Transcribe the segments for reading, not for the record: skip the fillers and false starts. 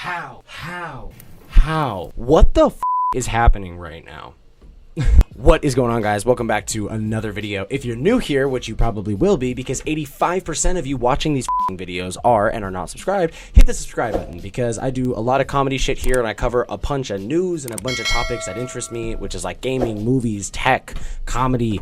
How? What the f is happening right now? What is going on, guys? Welcome back to another video. If you're new here, which you probably will be because 85% of you watching these videos are and are not subscribed, hit the subscribe button because I do a lot of comedy shit here and I cover a bunch of news and a bunch of topics that interest me, which is like gaming, movies, tech, comedy,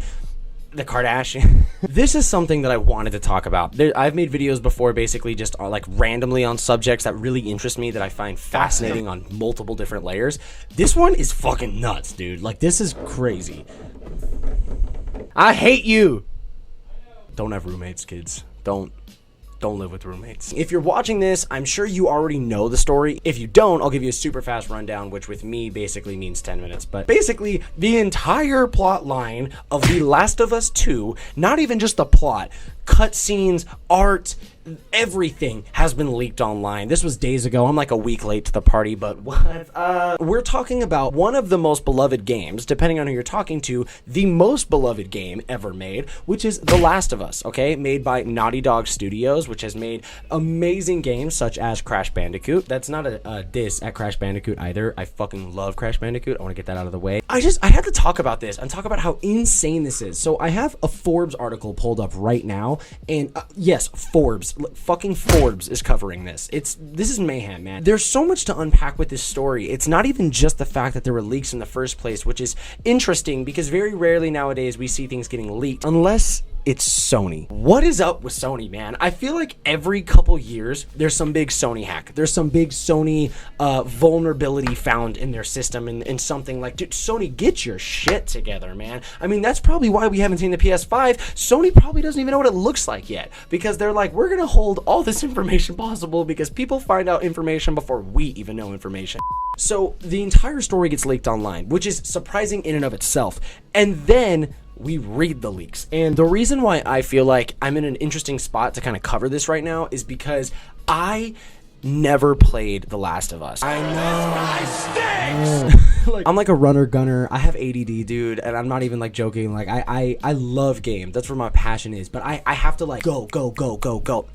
the Kardashians. This is something that I wanted to talk about. I've made videos before basically just like randomly on subjects that really interest me, that I find fascinating on multiple different layers. This one is fucking nuts, dude. Like, this is crazy. I hate you. Don't have roommates, kids. Don't live with roommates. If you're watching this, I'm sure you already know the story. If you don't, I'll give you a super fast rundown, which with me basically means 10 minutes. But basically, the entire plot line of The Last of Us 2, not even just the plot, cutscenes, art, everything has been leaked online. This was days ago. I'm like a week late to the party, but what? We're talking about one of the most beloved games, depending on who you're talking to, the most beloved game ever made, which is The Last of Us, okay? Made by Naughty Dog Studios, which has made amazing games such as Crash Bandicoot. That's not a diss at Crash Bandicoot either. I fucking love Crash Bandicoot. I want to get that out of the way. I had to talk about this and talk about how insane this is. So I have a Forbes article pulled up right now, and yes, Forbes. Fucking Forbes is covering this. This is mayhem, man. There's so much to unpack with this story. It's not even just the fact that there were leaks in the first place, which is interesting because very rarely nowadays we see things getting leaked unless it's Sony. What is up with Sony, man? I feel like every couple years there's some big Sony hack. There's some big Sony vulnerability found in their system and something like, dude, Sony, get your shit together, man. I mean, that's probably why we haven't seen the PS5. Sony probably doesn't even know what it looks like yet because they're like, we're gonna hold all this information possible because people find out information before we even know information. So the entire story gets leaked online, which is surprising in and of itself. And then we read the leaks. And the reason why I feel like I'm in an interesting spot to kind of cover this right now is because I never played The Last of Us. I know. Like, I'm like a runner gunner. I have ADD, dude, and I'm not even like joking. Like I love games. That's where my passion is. But I have to like go.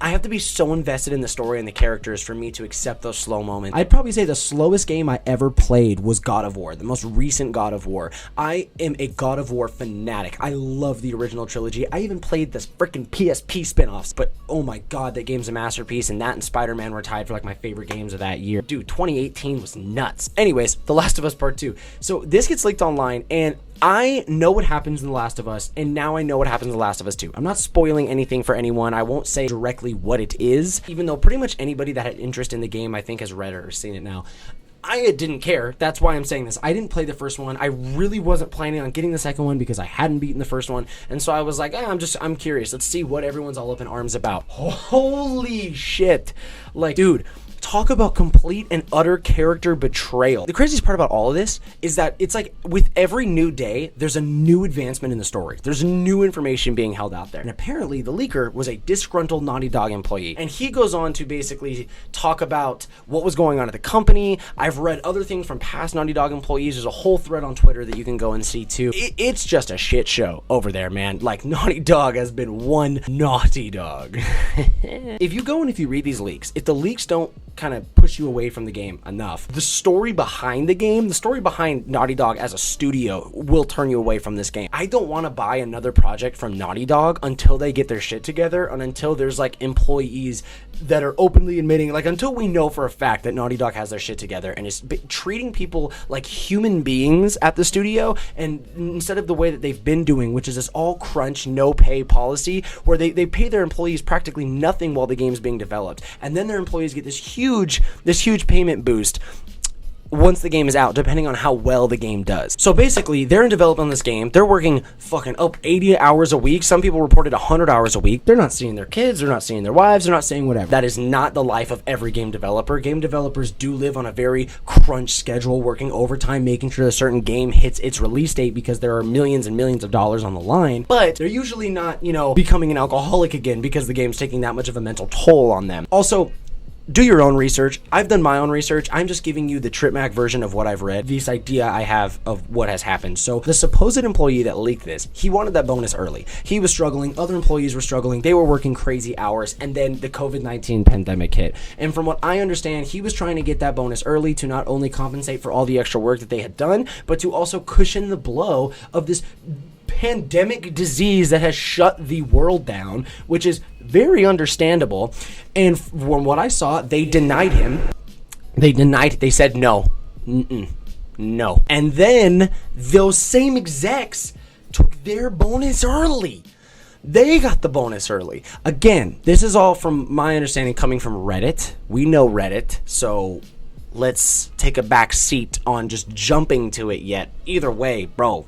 I have to be so invested in the story and the characters for me to accept those slow moments. I'd probably say the slowest game I ever played was God of War, the most recent God of War. I am a God of War fanatic. I love the original trilogy. I even played this freaking PSP spin-offs, but oh my god, that game's a masterpiece, and that and Spider-Man were tied for like my favorite games of that year. Dude, 2018 was nuts. Anyways, The Last of Us Part 2. So this gets leaked online, and I know what happens in The Last of Us, and now I know what happens in The Last of Us 2. I'm not spoiling anything for anyone. I won't say directly what it is, even though pretty much anybody that had interest in the game, I think, has read it or seen it now. I didn't care. That's why I'm saying this. I didn't play the first one. I really wasn't planning on getting the second one because I hadn't beaten the first one. And so I was like, I'm curious. Let's see what everyone's all up in arms about. Holy shit. Like, dude, talk about complete and utter character betrayal. The craziest part about all of this is that it's like with every new day, there's a new advancement in the story. There's new information being held out there. And apparently the leaker was a disgruntled Naughty Dog employee. And he goes on to basically talk about what was going on at the company. I've read other things from past Naughty Dog employees. There's a whole thread on Twitter that you can go and see too. It's just a shit show over there, man. Like, Naughty Dog has been one naughty dog. If you go and if you read these leaks, if the leaks don't kind of push you away from the game enough, the story behind the game, the story behind Naughty Dog as a studio will turn you away from this game. I don't want to buy another project from Naughty Dog until they get their shit together and until there's like employees that are openly admitting, like until we know for a fact that Naughty Dog has their shit together and is treating people like human beings at the studio, and instead of the way that they've been doing, which is this all crunch, no pay policy where they pay their employees practically nothing while the game's being developed, and then their employees get this huge payment boost once the game is out, depending on how well the game does. So basically, they're in development on this game. They're working fucking up 80 hours a week. Some people reported 100 hours a week. They're not seeing their kids. They're not seeing their wives. They're not seeing whatever. That is not the life of every game developer. Game developers do live on a very crunch schedule, working overtime, making sure a certain game hits its release date because there are millions and millions of dollars on the line. But they're usually not, becoming an alcoholic again because the game's taking that much of a mental toll on them. Also, do your own research. I've done my own research. I'm just giving you the TripMac version of what I've read, this idea I have of what has happened. So the supposed employee that leaked this, he wanted that bonus early. He was struggling. Other employees were struggling. They were working crazy hours. And then the COVID-19 pandemic hit. And from what I understand, he was trying to get that bonus early to not only compensate for all the extra work that they had done, but to also cushion the blow of this pandemic disease that has shut the world down, which is very understandable. And from what I saw, they denied him. They said no. No. And then those same execs took their bonus early. They got the bonus early. Again, this is all from my understanding coming from Reddit. We know Reddit, so let's take a back seat on just jumping to it yet. Either way, bro,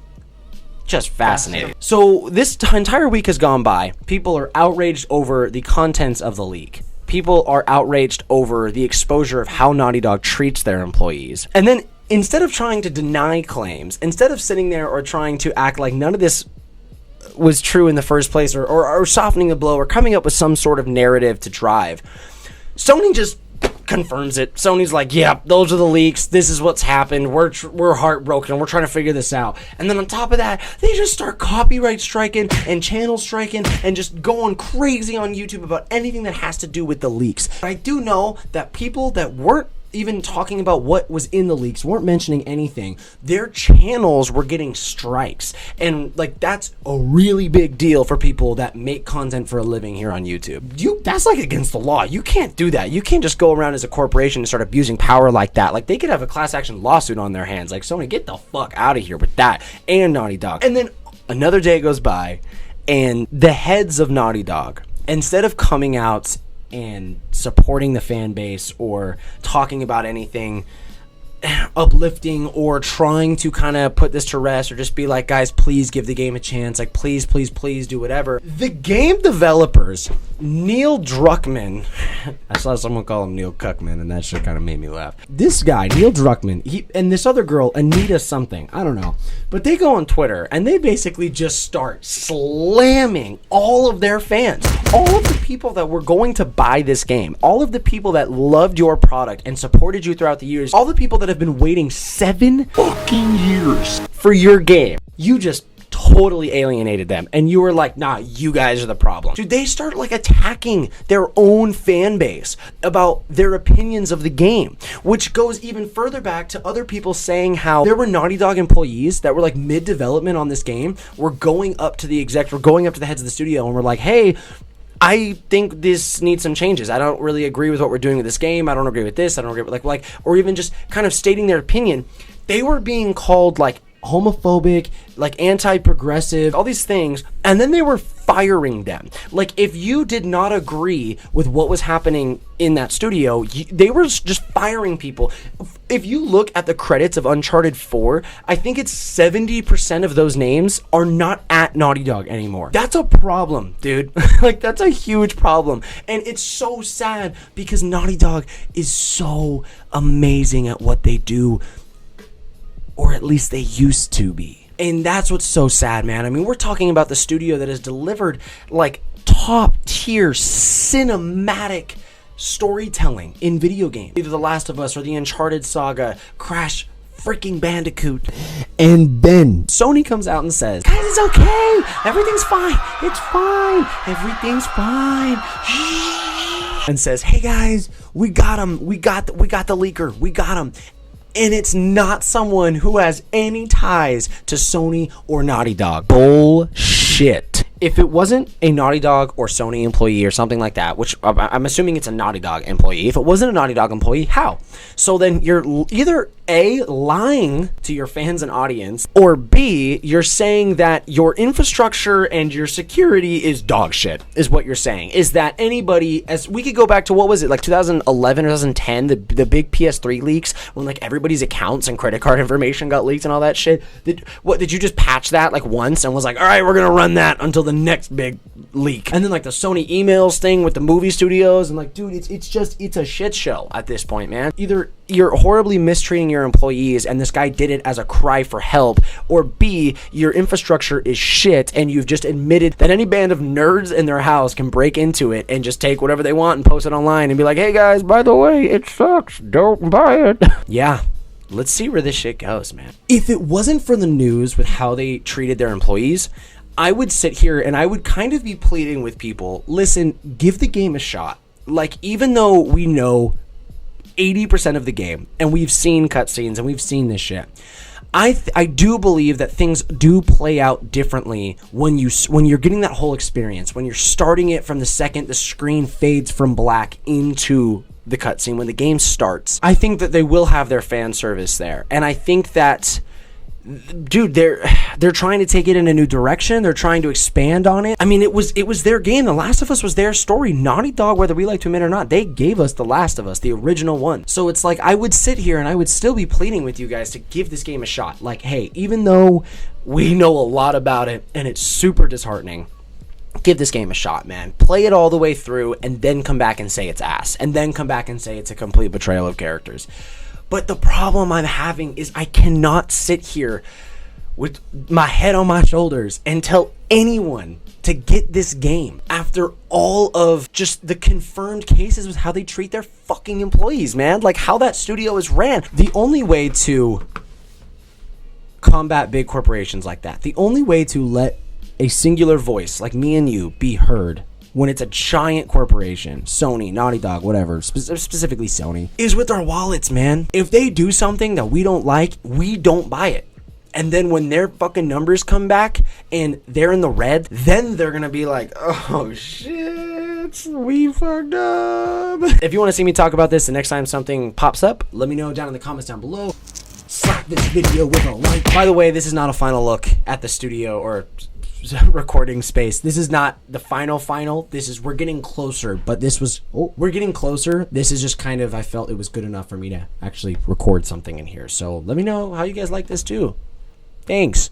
just fascinating. So this entire week has gone by. People are outraged over the contents of the leak. People are outraged over the exposure of how Naughty Dog treats their employees. And then instead of trying to deny claims, instead of sitting there or trying to act like none of this was true in the first place, or softening the blow, or coming up with some sort of narrative to drive, Sony just confirms it. Sony's like, yeah, those are the leaks. This is what's happened. We're heartbroken. We're trying to figure this out. And then on top of that, they just start copyright striking and channel striking and just going crazy on YouTube about anything that has to do with the leaks. I do know that people that weren't even talking about what was in the leaks, weren't mentioning anything, their channels were getting strikes. And like, that's a really big deal for people that make content for a living here on YouTube. That's like against the law. You can't do that. You can't just go around as a corporation and start abusing power like that. Like, they could have a class action lawsuit on their hands. Like, Sony, get the fuck out of here with that. And Naughty Dog. And then another day goes by, and the heads of Naughty Dog, instead of coming out and supporting the fan base or talking about anything uplifting or trying to kind of put this to rest or just be like, guys, please give the game a chance, like, please do whatever, the game developers, Neil Druckmann, I saw someone call him Neil Cuckman, and that shit kind of made me laugh. This guy, Neil Druckmann, he and this other girl, Anita something, I don't know, but they go on Twitter and they basically just start slamming all of their fans, all of the people that were going to buy this game, all of the people that loved your product and supported you throughout the years, all the people that have been waiting 7 fucking years for your game. You just totally alienated them, and you were like, nah, you guys are the problem. Dude, they start like attacking their own fan base about their opinions of the game, which goes even further back to other people saying how there were Naughty Dog employees that were like mid-development on this game, were going up to the execs, were going up to the heads of the studio and were like, hey, I think this needs some changes. I don't really agree with what we're doing with this game. I don't agree with this. I don't agree with like, or even just kind of stating their opinion. They were being called like homophobic, like anti-progressive, all these things, and then they were firing them. Like, if you did not agree with what was happening in that studio, they were just firing people. If you look at the credits of Uncharted 4, I think it's 70% of those names are not at Naughty Dog anymore. That's a problem, dude. Like, that's a huge problem. And it's so sad because Naughty Dog is so amazing at what they do, or at least they used to be. And that's what's so sad, man. I mean, we're talking about the studio that has delivered like top tier cinematic storytelling in video games. Either The Last of Us or the Uncharted saga, Crash freaking Bandicoot. And then Sony comes out and says, guys, it's okay. Everything's fine. It's fine. Everything's fine. And says, hey guys, we got him. We got the leaker. We got him. And it's not someone who has any ties to Sony or Naughty Dog. Bullshit. If it wasn't a Naughty Dog or Sony employee or something like that, which I'm assuming it's a Naughty Dog employee. If it wasn't a Naughty Dog employee, how? So then you're either A, lying to your fans and audience, or B, you're saying that your infrastructure and your security is dog shit, is what you're saying. Is that anybody, as we could go back to, what was it, like 2011 or 2010, the big PS3 leaks, when like everybody's accounts and credit card information got leaked and all that shit. Did you just patch that like once and was like, all right, we're going to run that until the the next big leak. And then like the Sony emails thing with the movie studios, and like, dude, it's a shit show at this point, man. Either you're horribly mistreating your employees and this guy did it as a cry for help, or B, your infrastructure is shit and you've just admitted that any band of nerds in their house can break into it and just take whatever they want and post it online and be like, hey guys, by the way, it sucks, don't buy it. Yeah, let's see where this shit goes, man. If it wasn't for the news with how they treated their employees, I would sit here and I would kind of be pleading with people, listen, give the game a shot. Like, even though we know 80% of the game and we've seen cutscenes and we've seen this shit, I do believe that things do play out differently when you're getting that whole experience, when you're starting it from the second the screen fades from black into the cutscene, when the game starts. I think that they will have their fan service there, and I think that, dude, they're trying to take it in a new direction. They're trying to expand on it. I mean, it was their game. The Last of Us was their story. Naughty Dog, whether we like to admit or not, they gave us The Last of Us, the original one. So it's like, I would sit here and I would still be pleading with you guys to give this game a shot. Like, hey, even though we know a lot about it and it's super disheartening, give this game a shot, man. Play it all the way through and then come back and say it's ass. And then come back and say it's a complete betrayal of characters. But the problem I'm having is I cannot sit here with my head on my shoulders and tell anyone to get this game after all of just the confirmed cases with how they treat their fucking employees, man. Like, how that studio is ran. The only way to combat big corporations like that, the only way to let a singular voice like me and you be heard when it's a giant corporation, Sony, Naughty Dog, whatever, specifically Sony, is with our wallets, man. If they do something that we don't like, we don't buy it. And then when their fucking numbers come back and they're in the red, then they're gonna be like, oh shit, we fucked up. If you want to see me talk about this the next time something pops up, let me know down in the comments down below. Slap this video with a like. By the way, this is not a final look at the studio or recording space. This is not the final. This is, we're getting closer, but this was, we're getting closer. This is just kind of, I felt it was good enough for me to actually record something in here. So let me know how you guys like this too. Thanks.